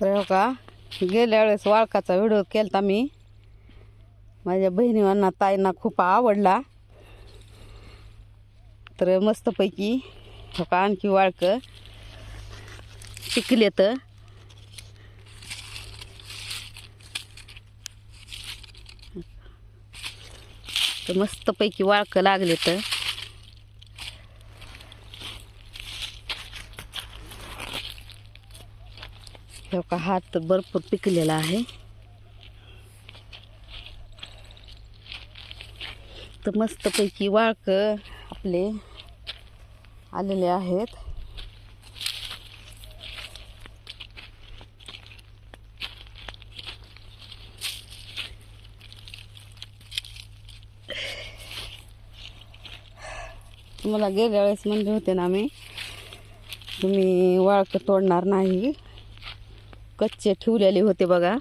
तर हो का, गेल्या वेळेस वाळकाचा व्हिडिओ केलता मी. माझ्या बहिणींना ताईंना खूप आवडला. तर मस्तपैकी हो का आणखी वाळकं पिकलेत. तर मस्तपैकी वाळकं लागलेत. हो का, हात भरपूर पिकलेला आहे. तर मस्तपैकी वाळकं आपले आलेले आहेत. तुम्हाला गेल्या वेळेस म्हणले होते ना मी, तुम्ही वाळकं तोडणार नाही, कच्चे ठेवलेले होते बघा.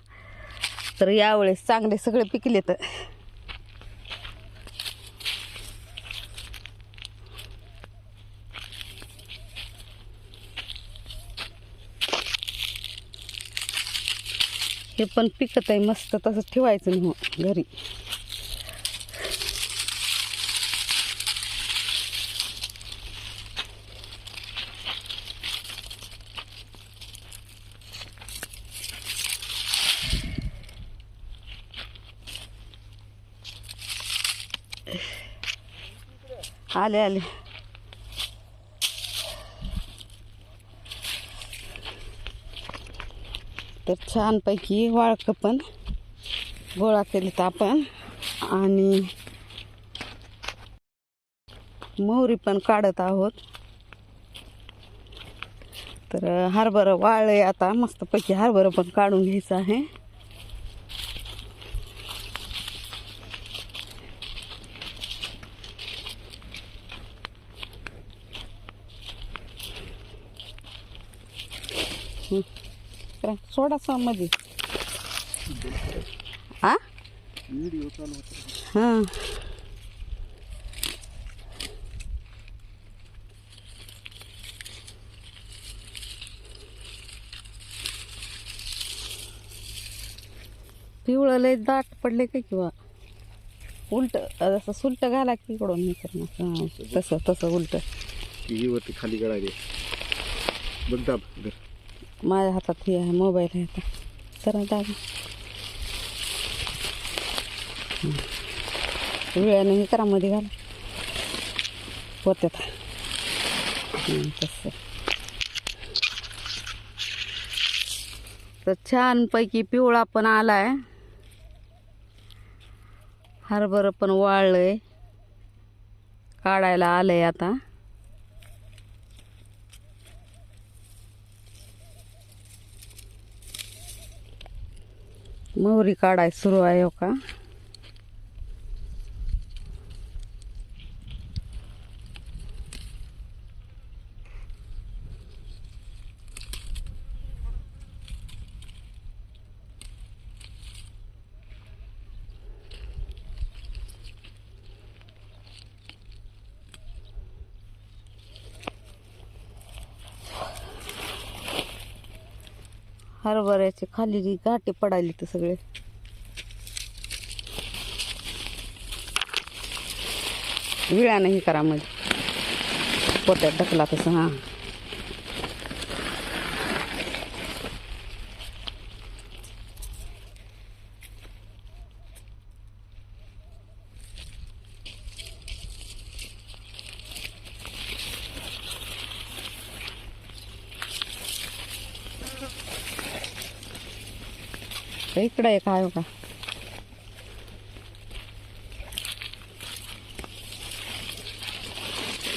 तर यावेळेस चांगले सगळे पिकलेत. हे पण पिकत आहे मस्त, तसं ठेवायचं नाही हो घरी. आले आले. तर छानपैकी वाळकं पण गोळा केलेत आपण. आणि मोहरी पण काढत आहोत. तर हरभरा वाळले, आता मस्तपैकी हरभरा पण काढून घ्यायचं आहे. सोडासा मध्ये हा हां. पिवळं लय दाट पडले काय, किंवा उलट असं सुलट घाला की इकडून हे करणं. तसं तसं उलट वरती खाली गळाले बघ. माझ्या हातात हे आहे, मोबाईल आहे आता. तर दाबा वेळाने हे करा, मध्ये घाला पोत्यात. तसं. तर छानपैकी पिवळा पण आलाय. हरभरा पण वाळलंय, काढायला आलंय आता. मोहरी काढाय सुरू आहे हो का. हरभऱ्याचे खाली घाटे पडायले तर सगळे. विळानं हे करा, मध्ये पोत्यात ढकला तसं. हां. इकडं एक आहे का.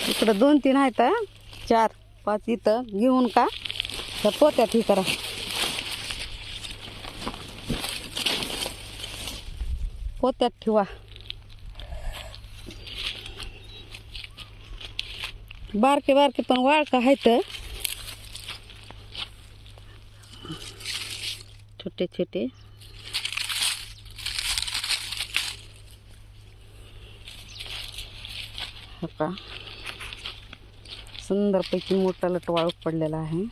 इकडं 2-3 आहेत, 4-5 इथं घेऊन का त्या पोत्यात हे करा. पोत्यात ठेवा. बारके बारके पण वाळका आहेत, छोटे छोटे. हो का, सुंदरपैकी मोठा लटवाळू पडलेला आहे.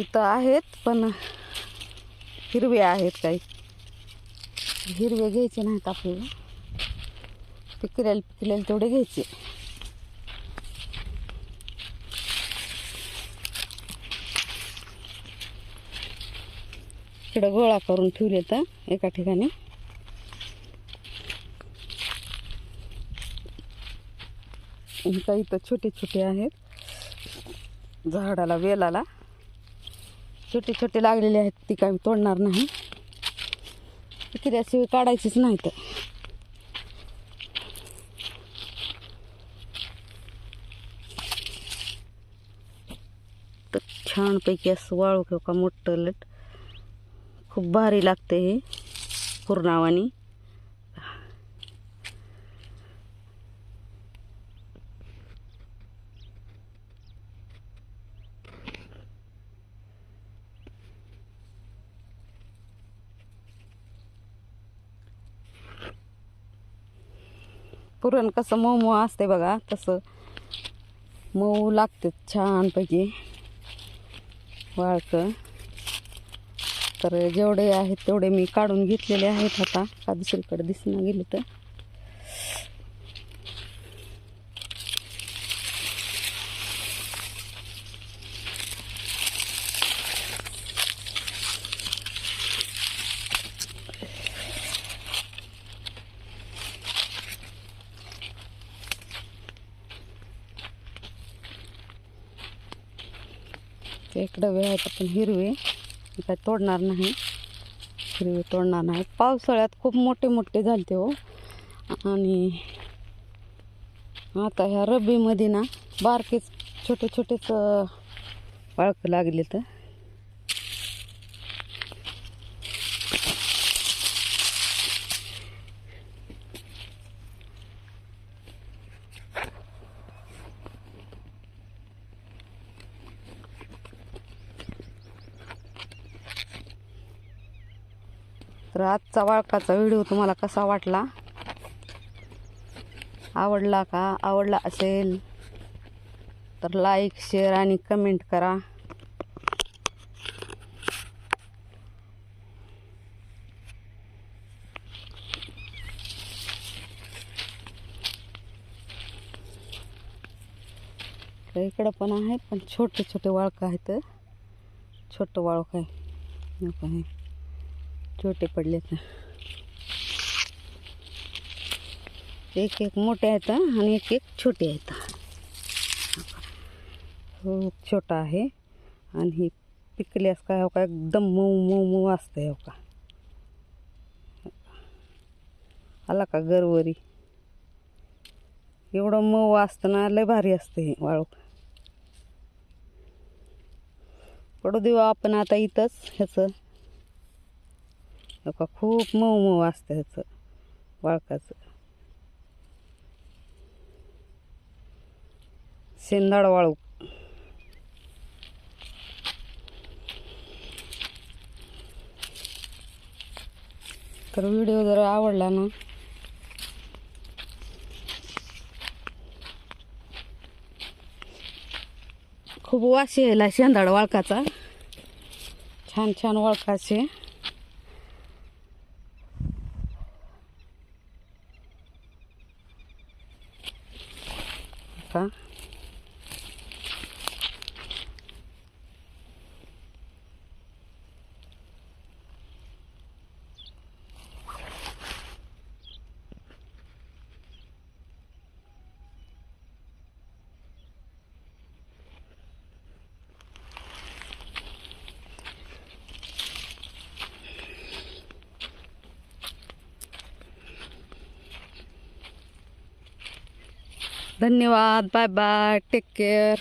इथं आहेत पण हिरवे आहेत काही. हिरवे घ्यायचे नाहीत आपल्याला, पिकलेले तेवढे घ्यायचे. इकडं गोळा करून ठेवले तर एका ठिकाणी. काही इथं छोटे छोटे आहेत झाडाला, वेलाला छोटे छोटे लागलेले आहेत. ती काही तोडणार नाही, पिकल्याशिवाय काढायचीच नाही. तर छानपैकी असं वाळू किंवा का मोठं लट खूप भारी लागते हे पुरणावानी. पुरण कसं मऊ मऊ असते बघा, तसं मऊ लागते छानपैकी वाळकं. तर जेवढे आहेत तेवढे मी काढून घेतलेले आहेत. आता का दुसरीकडे दिसणं गेले तर इकडं वे आहेत पण हिरवे काय तोडणार नाही, हिरवे तोडणार नाही. पावसाळ्यात खूप मोठे मोठे झालते हो, आणि आता ह्या रब्बीमध्ये ना बारकेच छोटे छोटेच वाळकं लागले. तर आजचा वाळकाचा व्हिडिओ तुम्हाला कसा वाटला, आवडला का? आवडला असेल तर लाईक, शेअर आणि कमेंट करा. इकडं पण आहे पण छोटे छोटे वाळकं आहेत. छोटं वाळक आहे, छोटे पडले तर एक एक मोठे आहेत आणि एक एक छोटे आहेत. खूप छोटा आहे आणि ही पिकल्यास काय हो का एकदम मऊ मऊ मऊ असतं. हो का आला का गरवरी, एवढं मऊ असतं ना, लय भारी असतं हे वाळूक. पडू देऊ आपण आता इथंच. ह्याचं का खूप मऊ मऊ असतं ह्याचं वाळकाचं. शेंदाड वाळू. तर व्हिडिओ जर आवडला ना खूप वास यायला शेंदाड वाळकाचा. छान छान वाळकाचे का. धन्यवाद. Bye bye. Take care.